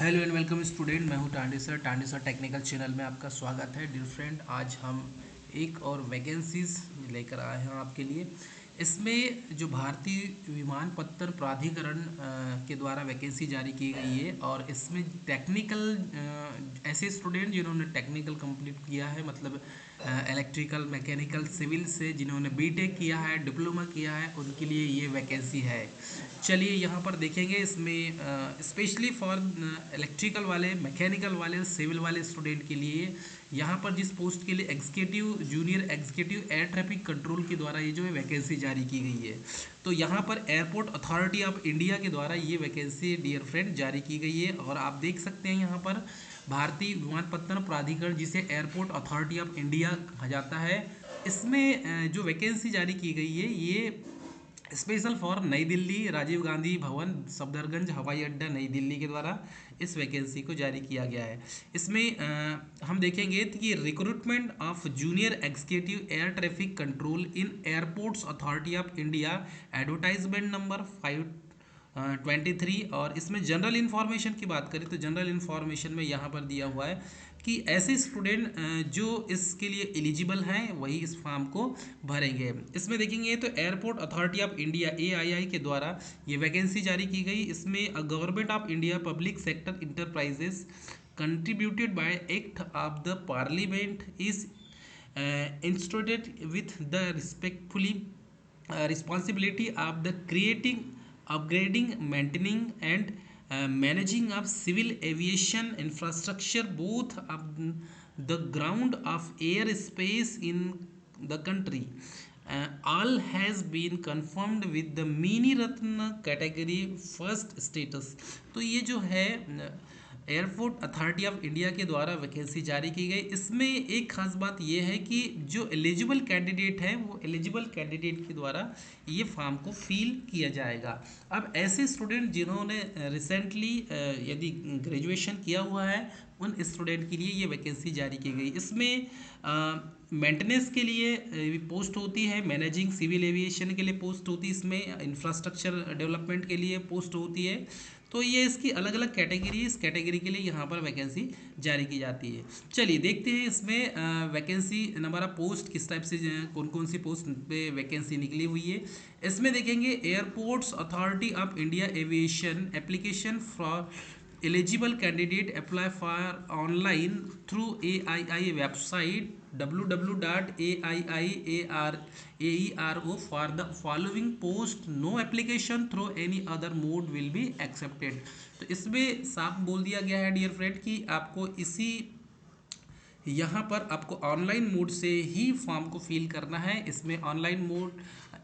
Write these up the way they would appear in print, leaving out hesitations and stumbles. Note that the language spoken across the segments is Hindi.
Hello and welcome student. मैं हूं टांडे सर टेक्निकल चैनल में आपका स्वागत है। डियर फ्रेंड, आज हम एक और वैकेंसीज लेकर आए हैं आपके लिए। इसमें जो भारतीय विमानपत्तन प्राधिकरण के द्वारा वैकेंसी जारी की गई है, और इसमें टेक्निकल ऐसे स्टूडेंट जिन्होंने टेक्निकल कंप्लीट किया है, मतलब इलेक्ट्रिकल, मैकेनिकल, सिविल से जिन्होंने बीटेक किया है, डिप्लोमा किया है, उनके लिए ये वैकेंसी है। चलिए यहाँ पर देखेंगे, इसमें स्पेशली फॉर इलेक्ट्रिकल वाले, मैकेनिकल वाले, सिविल वाले स्टूडेंट के लिए यहाँ पर जिस पोस्ट के लिए executive, junior executive air traffic control के द्वारा ये जो है वैकेंसी जारी की गई है। तो यहाँ पर एयरपोर्ट अथॉरिटी ऑफ इंडिया के द्वारा ये वैकेंसी डियर फ्रेंड जारी की गई है। और आप देख सकते हैं यहाँ पर भारतीय विमानपत्तन प्राधिकरण, जिसे एयरपोर्ट अथॉरिटी ऑफ इंडिया कहा जाता है, इसमें जो वैकेंसी जारी की गई है ये स्पेशल फॉर नई दिल्ली, राजीव गांधी भवन, सफदरगंज हवाई अड्डा, नई दिल्ली के द्वारा इस वैकेंसी को जारी किया गया है। इसमें हम देखेंगे कि recruitment of junior executive air traffic control in airports authority of India, advertisement number 523। और इसमें जनरल इन्फॉर्मेशन की बात करें तो जनरल इन्फॉर्मेशन में यहाँ पर दिया हुआ है कि ऐसे स्टूडेंट जो इसके लिए एलिजिबल हैं वही इस फॉर्म को भरेंगे। इसमें देखेंगे तो एयरपोर्ट अथॉरिटी ऑफ इंडिया एआईआई के द्वारा ये वैकेंसी जारी की गई। इसमें government of India public sector enterprises contributed bye act of the parliament is instituted with the respectfully responsibility of the creating, upgrading, maintaining and managing of civil aviation infrastructure, both of the ground of air space in the country. All has been confirmed with the Mini Ratna category first status। तो ये जो है एयरपोर्ट अथॉरिटी ऑफ इंडिया के द्वारा वैकेंसी जारी की गई। इसमें एक खास बात यह है कि जो एलिजिबल कैंडिडेट हैं वो एलिजिबल कैंडिडेट के द्वारा ये फॉर्म को फिल किया जाएगा। अब ऐसे स्टूडेंट जिन्होंने रिसेंटली यदि ग्रेजुएशन किया हुआ है, उन स्टूडेंट के लिए ये वैकेंसी जारी की गई। इसमें मेंटेनेंस के लिए पोस्ट होती है, मैनेजिंग सिविल एविएशन के लिए पोस्ट होती है, इसमें इंफ्रास्ट्रक्चर डेवलपमेंट के लिए पोस्ट होती है। तो ये इसकी अलग अलग कैटेगरी, इस कैटेगरी के लिए यहाँ पर वैकेंसी जारी की जाती है। चलिए देखते हैं इसमें वैकेंसी नंबर ऑफ पोस्ट किस टाइप से, कौन कौन सी पोस्ट पे वैकेंसी निकली हुई है। इसमें देखेंगे airports authority of India aviation application for eligible candidate apply for online through AII website www.aiiaero for the following post, no application through any other mode will be accepted। तो इसमें साफ बोल दिया गया है डियर फ्रेंड कि आपको इसी यहाँ पर आपको ऑनलाइन मोड से ही फॉर्म को फिल करना है। इसमें ऑनलाइन मोड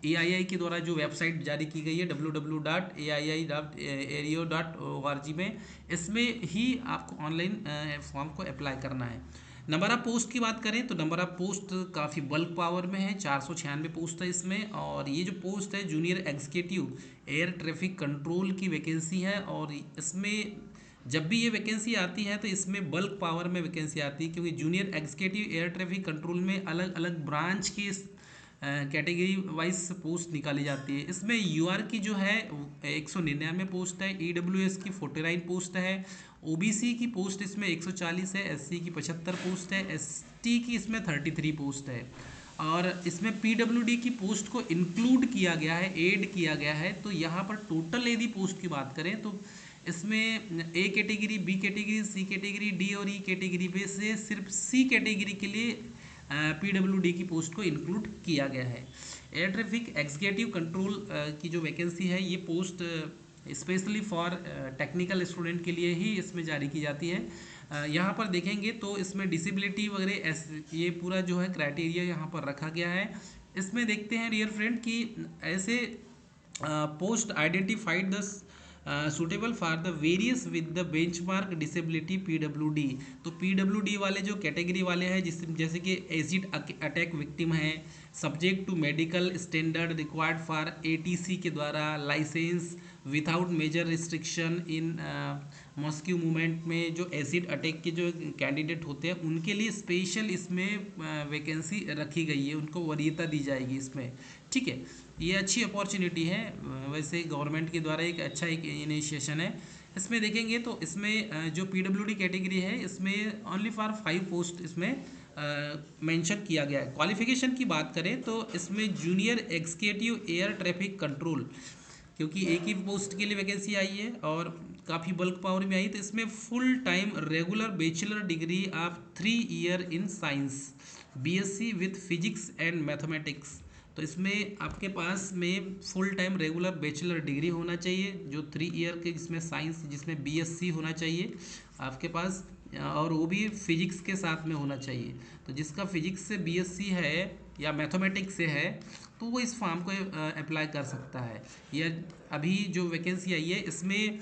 एआईआई के द्वारा जो वेबसाइट जारी की गई है www.aii.aero.org में, इसमें ही आपको ऑनलाइन फॉर्म को अप्लाई करना है। नंबर ऑफ पोस्ट की बात करें तो नंबर ऑफ पोस्ट काफ़ी बल्क पावर में है, 496 पोस्ट है इसमें। और ये जो पोस्ट है junior executive air traffic control की वैकेंसी है। और इसमें जब भी ये वैकेंसी आती है तो इसमें बल्क पावर में वैकेंसी आती है, क्योंकि junior executive air traffic control में अलग अलग ब्रांच की कैटेगरी वाइज पोस्ट निकाली जाती है। इसमें यूआर की जो है 199 पोस्ट है, ईडब्ल्यूएस की 49 पोस्ट है, ओबीसी की पोस्ट इसमें 140 है, एससी की 75 पोस्ट है, एसटी की इसमें 33 पोस्ट है। और इसमें पीडब्ल्यूडी की पोस्ट को इंक्लूड किया गया है, ऐड किया गया है। तो यहाँ पर टोटल यदि पोस्ट की बात करें तो इसमें A category, B category, C category, D और ई कैटेगरी पे से सिर्फ सी कैटेगरी के लिए पीडब्ल्यूडी की पोस्ट को इंक्लूड किया गया है। एयर ट्रैफिक एग्जीक्यूटिव कंट्रोल की जो वैकेंसी है, ये post specially for technical student के लिए ही इसमें जारी की जाती है। यहाँ पर देखेंगे तो इसमें डिसेबिलिटी वगैरह ये पूरा जो है क्राइटेरिया यहाँ पर रखा गया है। इसमें देखते हैं डियर फ्रेंड कि ऐसे post identified the suitable for the various with the benchmark disability PWD. तो पीडब्ल्यूडी वाले जो कैटेगरी वाले हैं, जैसे कि एसिड अटैक विक्टिम है, subject to medical standard required for ATC के द्वारा licence without major restriction in muscle movement में जो एसिड अटैक के जो कैंडिडेट होते हैं उनके लिए स्पेशल इसमें वैकेंसी रखी गई है, उनको वरीयता दी जाएगी इसमें। ठीक है, ये अच्छी अपॉर्चुनिटी है। वैसे गवर्नमेंट के द्वारा एक अच्छा एक इनिशिएशन है। इसमें देखेंगे तो इसमें जो पीडब्ल्यूडी कैटेगरी है इसमें ओनली फॉर 5 पोस्ट इसमें मेंशन किया गया है। क्वालिफिकेशन की बात करें तो इसमें junior executive air traffic control, क्योंकि एक ही पोस्ट के लिए वैकेंसी आई है और काफ़ी बल्क पावर में आई, तो इसमें full time regular bachelor degree of 3 year in science, BSc with physics and mathematics. तो इसमें आपके पास में full time regular bachelor degree होना चाहिए जो 3 ईयर के, जिसमें साइंस, जिसमें बीएससी होना चाहिए आपके पास, और वो भी फिजिक्स के साथ में होना चाहिए। तो जिसका फिजिक्स से बीएससी है या मैथमेटिक्स से है तो वो इस फॉर्म को अप्लाई कर सकता है। या अभी जो वैकेंसी आई है इसमें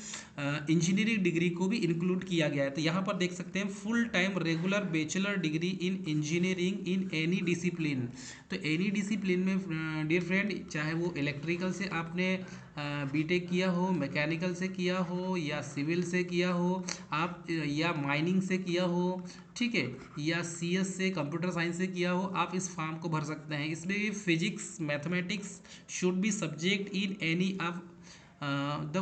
इंजीनियरिंग डिग्री को भी इंक्लूड किया गया है। तो यहाँ पर देख सकते हैं full time regular bachelor degree in engineering in any discipline. तो एनी डिसिप्लिन में डियर फ्रेंड, चाहे वो इलेक्ट्रिकल से आपने बीटेक किया हो, मैकेनिकल से किया हो, या सिविल से किया हो आप, या माइनिंग से किया हो, ठीक है, या सीएस से, कंप्यूटर साइंस से किया हो, आप इस फॉर्म को भर सकते हैं। इसमें भी physics mathematics should be subject in any of the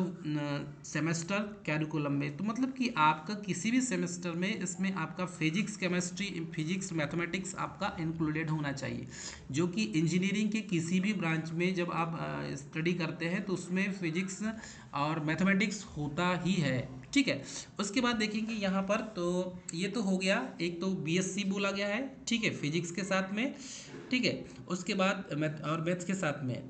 semester curriculum में। तो मतलब कि आपका किसी भी सेमेस्टर में इसमें आपका फिजिक्स केमिस्ट्री, फिजिक्स मैथमेटिक्स आपका इंक्लूडेड होना चाहिए, जो कि इंजीनियरिंग के किसी भी ब्रांच में जब आप स्टडी करते हैं तो उसमें फिजिक्स और मैथमेटिक्स होता ही है, ठीक है। उसके बाद देखेंगे यहाँ पर, तो ये तो हो गया, एक तो बीएससी बोला गया है, ठीक है, फिजिक्स के साथ में, ठीक है। उसके बाद मैथ्स के साथ में,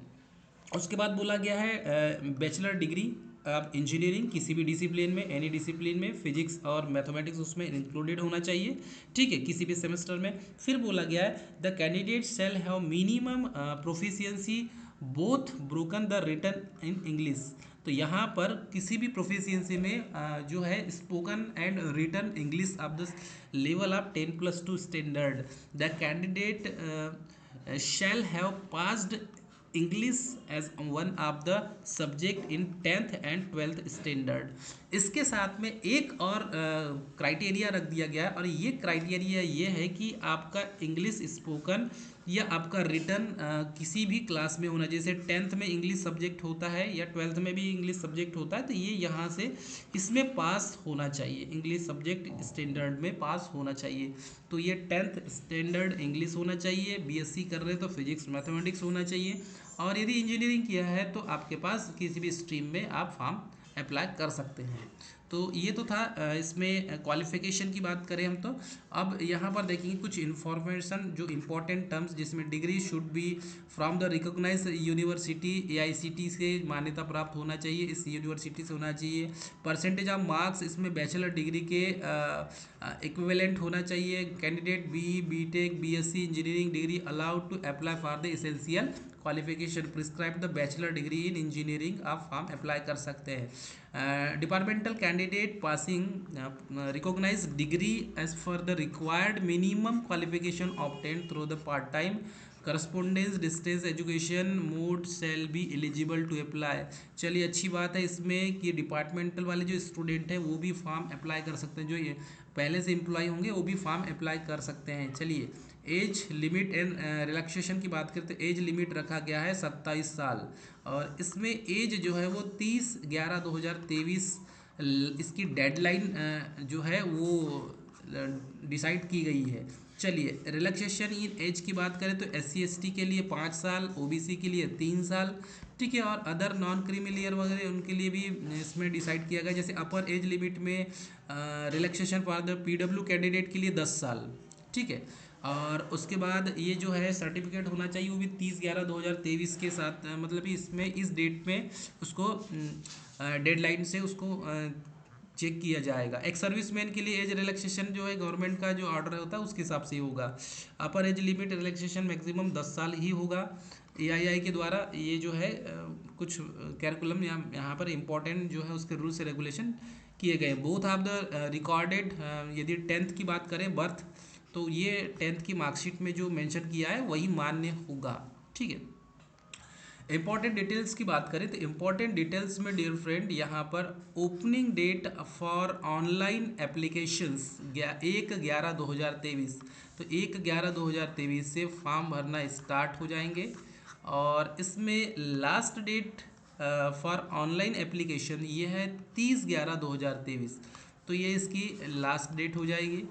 उसके बाद बोला गया है बैचलर डिग्री आप इंजीनियरिंग किसी भी डिसिप्लिन में, एनी डिसिप्लिन में, फिजिक्स और मैथमेटिक्स उसमें इंक्लूडेड होना चाहिए, ठीक है, किसी भी सेमेस्टर में। फिर बोला गया है the candidate shall have minimum proficiency both broken the written in English. तो यहाँ पर किसी भी प्रोफिशिएंसी में जो है spoken and written English of the level of 10+2 standard, the candidate shall have passed English as one of the subject in 10th and 12th standard. इसके साथ में एक और क्राइटेरिया रख दिया गया है, और ये क्राइटेरिया ये है कि आपका इंग्लिश स्पोकन या आपका रिटन किसी भी क्लास में होना, जैसे 10th में इंग्लिश सब्जेक्ट होता है या 12th में भी इंग्लिश सब्जेक्ट होता है, तो ये यहाँ से इसमें पास होना चाहिए, इंग्लिश सब्जेक्ट स्टैंडर्ड में पास होना चाहिए। तो ये 10th स्टैंडर्ड इंग्लिश होना चाहिए, बीएससी कर रहे हैं तो फिजिक्स मैथमेटिक्स होना चाहिए, और यदि इंजीनियरिंग किया है तो आपके पास किसी भी स्ट्रीम में आप फॉर्म अप्लाई कर सकते हैं। तो ये तो था इसमें क्वालिफिकेशन की बात करें हम तो। अब यहाँ पर देखेंगे कुछ इन्फॉर्मेशन जो इम्पोर्टेंट टर्म्स, जिसमें degree should be from the recognise university, AICT से मान्यता प्राप्त होना चाहिए, इस यूनिवर्सिटी से होना चाहिए। परसेंटेज ऑफ मार्क्स इसमें बैचलर डिग्री के इक्विवेलेंट होना चाहिए। Candidate BTech BSc engineering degree allowed to apply for the essential qualification prescribe the bachelor degree in engineering आप फॉर्म अप्लाई कर सकते हैं। Departmental candidate passing recognise degree as for the required minimum qualification obtain through the part time correspondence distance education mode shall be eligible to apply. चलिए अच्छी बात है इसमें कि डिपार्टमेंटल वाले जो स्टूडेंट हैं वो भी फॉर्म अप्लाई कर सकते हैं, जो ये पहले से एम्प्लॉय होंगे वो भी फॉर्म अप्लाई कर सकते हैं। चलिए एज लिमिट एंड रिलैक्सेशन की बात करें तो एज लिमिट रखा गया है 27 साल, और इसमें एज जो है वो 30/11/2023 इसकी डेडलाइन जो है वो डिसाइड की गई है। चलिए रिलैक्सेशन इन एज की बात करें तो SC/ST के लिए 5 साल, OBC के लिए 3 साल, ठीक है, और अदर नॉन क्रीमिलियर वगैरह उनके लिए भी इसमें डिसाइड किया गया। जैसे अपर एज लिमिट में relaxation for the PW candidate के लिए 10 साल, ठीक है, और उसके बाद ये जो है सर्टिफिकेट होना चाहिए वो भी 30/11/2023 के साथ, मतलब इसमें इस डेट में उसको डेडलाइन से उसको चेक किया जाएगा। एक सर्विसमैन के लिए एज रिलैक्सेशन जो है गवर्नमेंट का जो ऑर्डर होता है उसके हिसाब से ही होगा। अपर एज लिमिट रिलैक्सेशन मैक्सिमम 10 साल ही होगा। AII के द्वारा ये जो है कुछ कैरिकुलम यहाँ पर इम्पोर्टेंट जो है उसके रूल्स रेगुलेशन किए गए। बोथ ऑफ द रिकॉर्डेड, यदि 10th की बात करें बर्थ, तो ये 10th की मार्कशीट में जो मेंशन किया है वही मान्य होगा, ठीक है। इंपॉर्टेंट डिटेल्स की बात करें तो इंपॉर्टेंट डिटेल्स में डियर फ्रेंड यहाँ पर opening date for online applications 1/11/2023, तो 1/11/2023 से फॉर्म भरना स्टार्ट हो जाएंगे, और इसमें last date for online application, ये है 30/11/2023। तो ये इसकी लास्ट डेट हो जाएगी।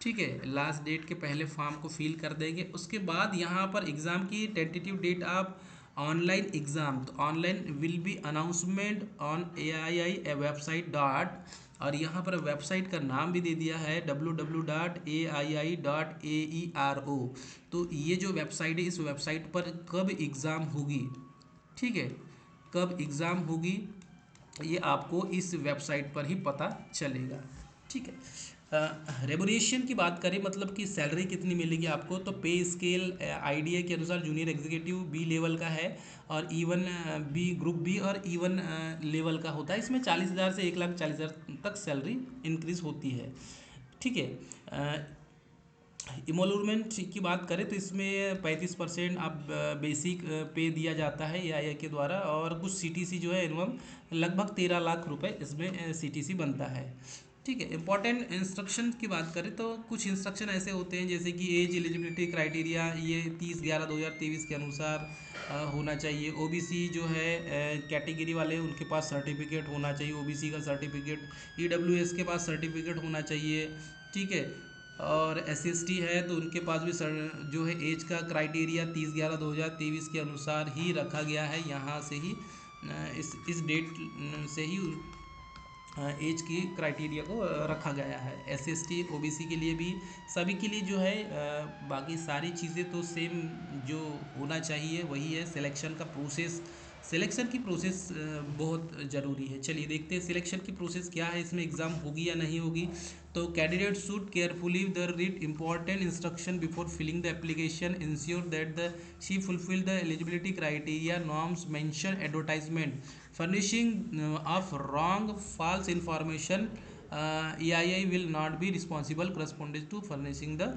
ठीक है, लास्ट डेट के पहले फॉर्म को फिल कर देंगे। उसके बाद यहाँ पर एग्ज़ाम की टेंटेटिव डेट आप ऑनलाइन एग्ज़ाम, तो online will be announcement on AII website dot, और यहाँ पर वेबसाइट का नाम भी दे दिया है www.aii.aero। तो ये जो वेबसाइट है, इस वेबसाइट पर कब एग्ज़ाम होगी, ठीक है, कब एग्ज़ाम होगी ये आपको इस वेबसाइट पर ही पता चलेगा। ठीक है, रेमुनेशन की बात करें, मतलब कि सैलरी कितनी मिलेगी आपको, तो पे स्केल IDA के अनुसार जूनियर एग्जीक्यूटिव B लेवल का है, और E1 B ग्रुप B और E1 लेवल का होता है। इसमें 40,000 से 1,40,000 तक सैलरी इंक्रीज होती है। ठीक है, इमोलूरमेंट की बात करें तो इसमें 35% आप बेसिक पे दिया जाता है AII के द्वारा, और कुछ CTC जो है एनुअल लगभग 13 लाख रुपए इसमें CTC बनता है। ठीक है, इंपॉर्टेंट इंस्ट्रक्शन की बात करें तो कुछ इंस्ट्रक्शन ऐसे होते हैं जैसे कि एज एलिजिबिलिटी क्राइटेरिया, ये 30/11/2023 के अनुसार होना चाहिए। OBC जो है कैटेगरी वाले, उनके पास सर्टिफिकेट होना चाहिए, OBC का सर्टिफिकेट। EWS के पास सर्टिफिकेट होना चाहिए। ठीक है, और SST है तो उनके पास भी जो है एज का क्राइटेरिया 30/11/2023 के अनुसार ही रखा गया है। यहाँ से ही इस डेट से ही एज की क्राइटेरिया को रखा गया है। SST OBC के लिए भी, सभी के लिए जो है बाकी सारी चीज़ें तो सेम जो होना चाहिए वही है। सिलेक्शन का प्रोसेस, सिलेक्शन की प्रोसेस बहुत ज़रूरी है। चलिए देखते हैं सिलेक्शन की प्रोसेस क्या है, इसमें एग्ज़ाम होगी या नहीं होगी। तो candidate should carefully the read important instruction before filling the application, ensure that the she fulfil the eligibility criteria norms mention advertisement, furnishing of wrong false information, AII will not be responsible corresponding to furnishing the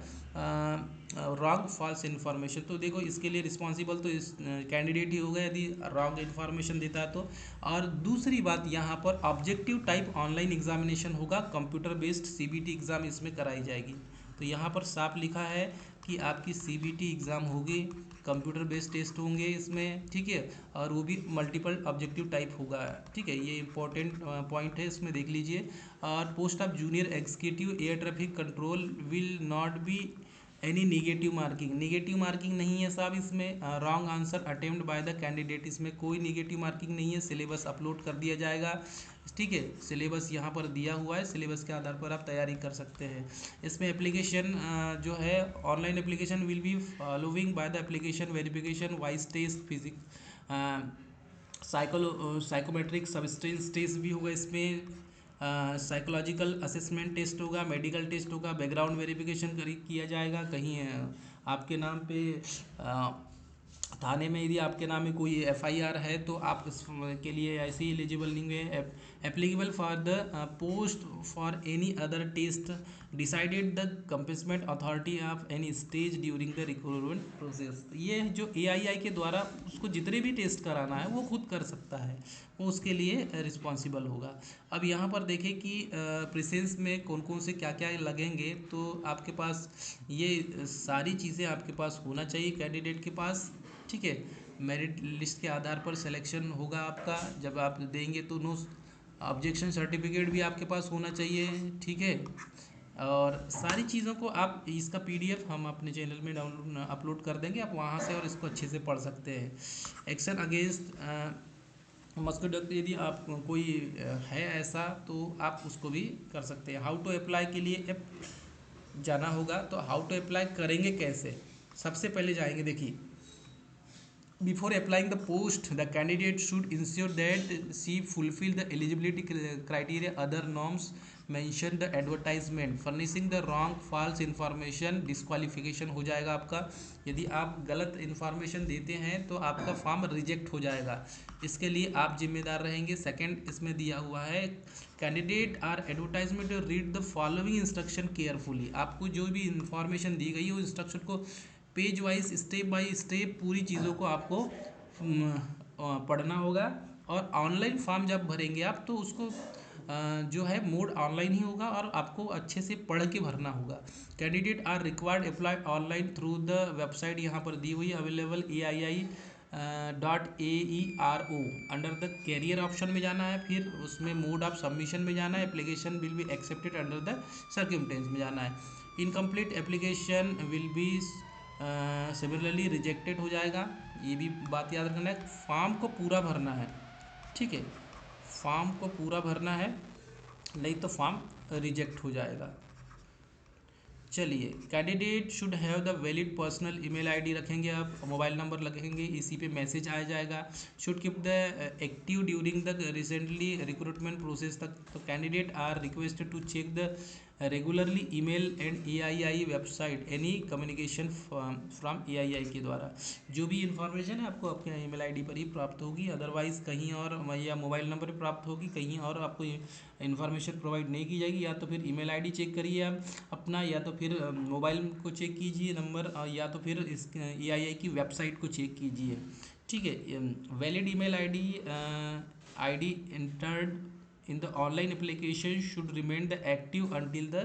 wrong false information। तो देखो इसके लिए रिस्पॉन्सिबल तो इस कैंडिडेट ही होगा यदि रॉन्ग इन्फॉर्मेशन देता है तो। और दूसरी बात, यहाँ पर ऑब्जेक्टिव टाइप ऑनलाइन एग्जामिनेशन होगा, कंप्यूटर बेस्ड CBT एग्ज़ाम इसमें कराई जाएगी। तो यहाँ पर साफ लिखा है कि आपकी CBT एग्ज़ाम होगी, कंप्यूटर बेस्ड टेस्ट होंगे इसमें। ठीक है, और वो भी मल्टीपल ऑब्जेक्टिव टाइप होगा। ठीक है, ये इंपॉर्टेंट पॉइंट है, इसमें देख लीजिए। और post of junior executive air traffic control will not be any negative marking, negative marking नहीं है साहब इसमें। Wrong answer attempt by the candidate, इसमें कोई निगेटिव मार्किंग नहीं है। सिलेबस अपलोड कर दिया जाएगा। ठीक है, सिलेबस यहाँ पर दिया हुआ है, सिलेबस के आधार पर आप तैयारी कर सकते हैं। इसमें एप्लीकेशन जो है online application will be following by the application verification voice test, physics psychometric substance test भी होगा इसमें, साइकोलॉजिकल असेसमेंट टेस्ट होगा, मेडिकल टेस्ट होगा, बैकग्राउंड वेरिफिकेशन किया जाएगा। कहीं आपके नाम पे थाने में यदि आपके नाम में कोई FIR है तो आप इसके लिए ऐसे ही एलिजिबल नहीं है। Applicable for the post for any other test decided the competent authority of any stage during the recruitment process. ये जो AII के द्वारा उसको जितने भी टेस्ट कराना है वो खुद कर सकता है, वो उसके लिए रिस्पॉन्सिबल होगा। अब यहाँ पर देखें कि प्रेसेंस में कौन कौन से क्या क्या लगेंगे, तो आपके पास ये सारी चीज़ें आपके पास होना चाहिए कैंडिडेट के पास। ठीक है, मेरिट लिस्ट के आधार पर सिलेक्शन होगा आपका, जब आप देंगे तो नो ऑब्जेक्शन सर्टिफिकेट भी आपके पास होना चाहिए। ठीक है, और सारी चीज़ों को आप इसका PDF हम अपने चैनल में डाउनलोड अपलोड कर देंगे, आप वहाँ से और इसको अच्छे से पढ़ सकते हैं। एक्शन अगेंस्ट मस्कुडक्ट, यदि आप कोई है ऐसा तो आप उसको भी कर सकते हैं। हाउ टू अप्लाई के लिए जाना होगा, तो हाउ टू अप्लाई करेंगे कैसे, सबसे पहले जाएंगे, देखिए before applying the post the candidate should ensure that she fulfill the eligibility criteria other norms mention the advertisement, furnishing the wrong false information disqualification हो जाएगा आपका। यदि आप गलत इन्फॉर्मेशन देते हैं तो आपका फॉर्म रिजेक्ट हो जाएगा, इसके लिए आप जिम्मेदार रहेंगे। सेकंड इसमें दिया हुआ है candidate are advertisement read the following instruction carefully, आपको जो भी इंफॉर्मेशन दी गई है उस इंस्ट्रक्शन को page wise step by step पूरी चीज़ों को आपको पढ़ना होगा। और ऑनलाइन फॉर्म जब भरेंगे आप तो उसको जो है मोड ऑनलाइन ही होगा और आपको अच्छे से पढ़ के भरना होगा। Candidate are required apply online through the website यहाँ पर दी हुई available AII .aero under the career option में जाना है, फिर उसमें मोड ऑफ सबमिशन में जाना है, application will be accepted under the circumstance में जाना है, incomplete application will B similarly rejected हो जाएगा। ये भी बात याद रखना है, फॉर्म को पूरा भरना है, ठीक है, फॉर्म को पूरा भरना है, नहीं तो फॉर्म रिजेक्ट हो जाएगा। चलिए, candidate should have the valid personal email ID रखेंगे, आप मोबाइल नंबर रखेंगे, इसी पे मैसेज आ जाएगा। Should keep the active during the recently recruitment process तक। तो candidate are requested to check the regularly email and AII website any communication from AII के द्वारा। जो भी इंफॉर्मेशन है आपको आपके ईमेल आईडी पर ही प्राप्त होगी, अदरवाइज कहीं और या मोबाइल नंबर पर प्राप्त होगी, कहीं और आपको इन्फॉर्मेशन प्रोवाइड नहीं की जाएगी। या तो फिर ईमेल आईडी चेक करिए आप अपना, या तो फिर मोबाइल को चेक कीजिए नंबर, या तो फिर इस एआईआई की वेबसाइट को चेक कीजिए, ठीक है। Valid email ID entered in the online application should remain the active until the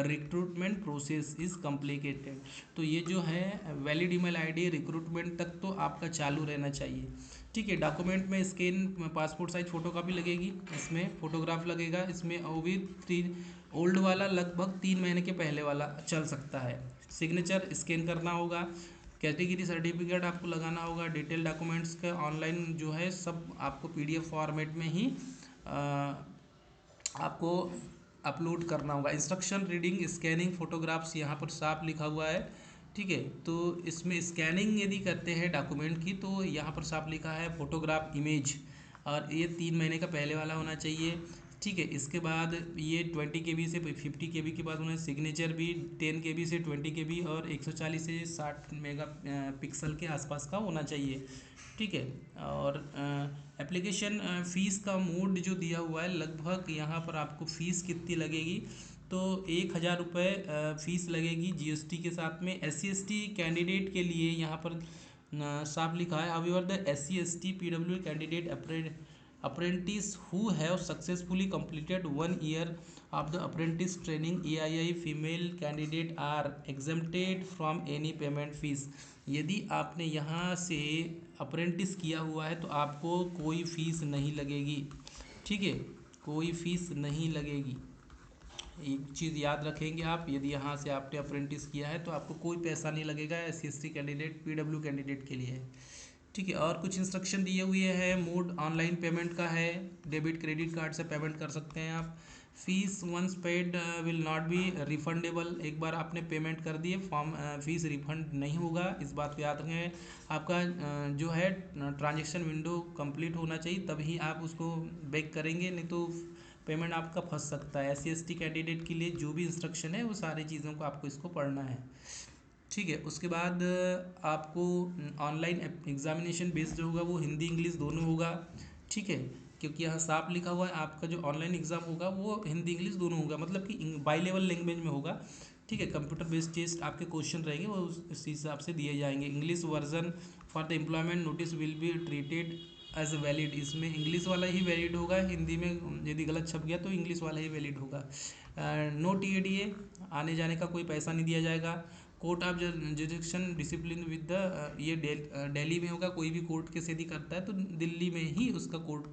recruitment process is completed। तो ये जो है वैलिड ईमेल आईडी रिक्रूटमेंट तक तो आपका चालू रहना चाहिए, ठीक है। डॉक्यूमेंट में स्कैन पासपोर्ट साइज फ़ोटोकॉपी लगेगी, इसमें फ़ोटोग्राफ लगेगा, इसमें वो भी 3 ओल्ड वाला लगभग 3 महीने के पहले वाला चल सकता है। सिग्नेचर स्कैन करना होगा, कैटेगरी सर्टिफिकेट आपको लगाना होगा, डिटेल डॉक्यूमेंट्स का ऑनलाइन जो है सब आपको पीडीएफ फॉर्मेट में ही आपको अपलोड करना होगा। इंस्ट्रक्शन रीडिंग स्कैनिंग फोटोग्राफ्स यहाँ पर साफ लिखा हुआ है, ठीक है। तो इसमें स्कैनिंग यदि करते हैं डॉक्यूमेंट की तो यहाँ पर साफ लिखा है फोटोग्राफ इमेज, और ये 3 महीने का पहले वाला होना चाहिए, ठीक है। इसके बाद ये 20 KB से 50 KB के बाद उन्हें सिग्नेचर भी 10 KB से 20 KB और 140 से 60 मेगा पिक्सल के आसपास का होना चाहिए, ठीक है। और एप्लीकेशन फ़ीस का मोड जो दिया हुआ है, लगभग यहाँ पर आपको फ़ीस कितनी लगेगी, तो 1000 रुपये फ़ीस लगेगी जीएसटी के साथ में। SC/ST कैंडिडेट के लिए यहाँ पर साफ लिखा है, however the SC/ST PWD candidate apprentice who have successfully completed 1 year of the apprentice training AII female candidate are exempted from any payment fees। यदि आपने यहाँ से अप्रेंटिस किया हुआ है तो आपको कोई फ़ीस नहीं लगेगी, ठीक है, कोई फ़ीस नहीं लगेगी। एक चीज़ याद रखेंगे आप, यदि यहाँ से आपने अप्रेंटिस किया है तो आपको कोई पैसा नहीं लगेगा। SC/ST कैंडिडेट PW कैंडिडेट के लिए है, ठीक है। और कुछ इंस्ट्रक्शन दिए हुए हैं, मोड ऑनलाइन पेमेंट का है, डेबिट क्रेडिट कार्ड से पेमेंट कर सकते हैं आप। Fees once paid will not be refundable, एक बार आपने पेमेंट कर दिए फॉर्म फीस रिफंड नहीं होगा, इस बात को याद रखें। आपका जो है ट्रांजेक्शन विंडो कंप्लीट होना चाहिए, तभी आप उसको बैक करेंगे, नहीं तो पेमेंट आपका फंस सकता है। SC/ST कैंडिडेट के लिए जो भी इंस्ट्रक्शन है वो सारी चीज़ों को आपको इसको पढ़ना है, ठीक है। उसके बाद आपको ऑनलाइन एग्जामिनेशन बेस्ड होगा, वो हिंदी इंग्लिश दोनों होगा, ठीक है, क्योंकि यहाँ साफ लिखा हुआ है आपका जो ऑनलाइन एग्ज़ाम होगा वो हिंदी इंग्लिश दोनों होगा, मतलब कि बाईलेवल लैंग्वेज में होगा, ठीक है। कंप्यूटर बेस्ड टेस्ट आपके क्वेश्चन रहेंगे, वो उस हिसाब से दिए जाएंगे। English version for the employment notice will be treated as valid, इसमें इंग्लिश वाला ही वैलिड होगा, हिंदी में यदि गलत छप गया तो इंग्लिश वाला ही वैलिड होगा। नो TADA, आने जाने का कोई पैसा नहीं दिया जाएगा। Court of जुडिक्शन discipline with the, ये दिल्ली में होगा, कोई भी कोर्ट केस यदि करता है तो दिल्ली में ही उसका कोर्ट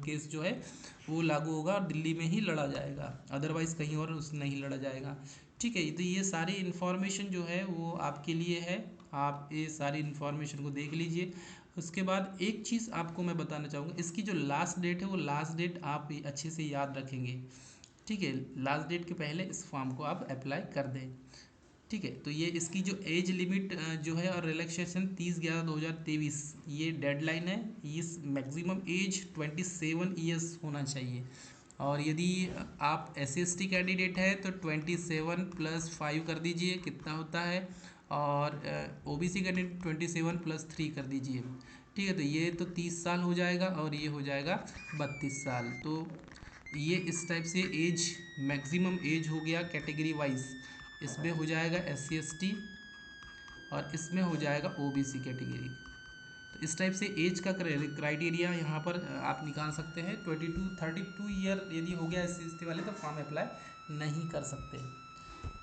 केस जो है वो लागू होगा और दिल्ली में ही लड़ा जाएगा, अदरवाइज़ कहीं और उस नहीं लड़ा जाएगा, ठीक है। तो ये सारी इन्फॉर्मेशन जो है वो आपके लिए है, आप ये सारी इन्फॉर्मेशन को देख लीजिए। उसके बाद एक चीज़ आपको मैं बताना चाहूँगा, इसकी जो लास्ट डेट है वो लास्ट डेट आप अच्छे से याद रखेंगे, ठीक है। लास्ट डेट के पहले इस फॉर्म को आप अप्लाई कर दें, ठीक है। तो ये इसकी जो एज लिमिट जो है और रिलैक्सेशन 30/11/2023 ये डेडलाइन है। इस मैक्सिमम एज 27 ईयर्स होना चाहिए, और यदि आप SC/ST कैंडिडेट है तो 27 + 5 कर दीजिए, कितना होता है, और OBC कैंडिडेट 27 + 3 कर दीजिए, ठीक है। तो ये तो 30 साल हो जाएगा और ये हो जाएगा 32 साल। तो ये इस टाइप से एज मैक्सिमम एज हो गया कैटेगरी वाइज, इसमें हो जाएगा SC/ST और इसमें हो जाएगा OBC कैटेगरी। तो इस टाइप से एज का क्राइटेरिया यहाँ पर आप निकाल सकते हैं। 32 ईयर यदि हो गया SC/ST वाले तो फॉर्म अप्लाई नहीं कर सकते।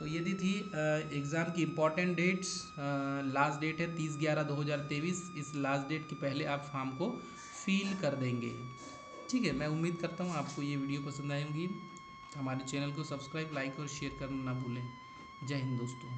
तो ये दी थी एग्ज़ाम की इम्पॉर्टेंट डेट्स। लास्ट डेट है 30/11/2023। इस लास्ट डेट के पहले आप फॉर्म को फिल कर देंगे। ठीक है, मैं उम्मीद करता हूँ आपको ये वीडियो पसंद आएगी। हमारे चैनल को सब्सक्राइब, लाइक और शेयर करना ना भूलें। जय हिंद दोस्तों।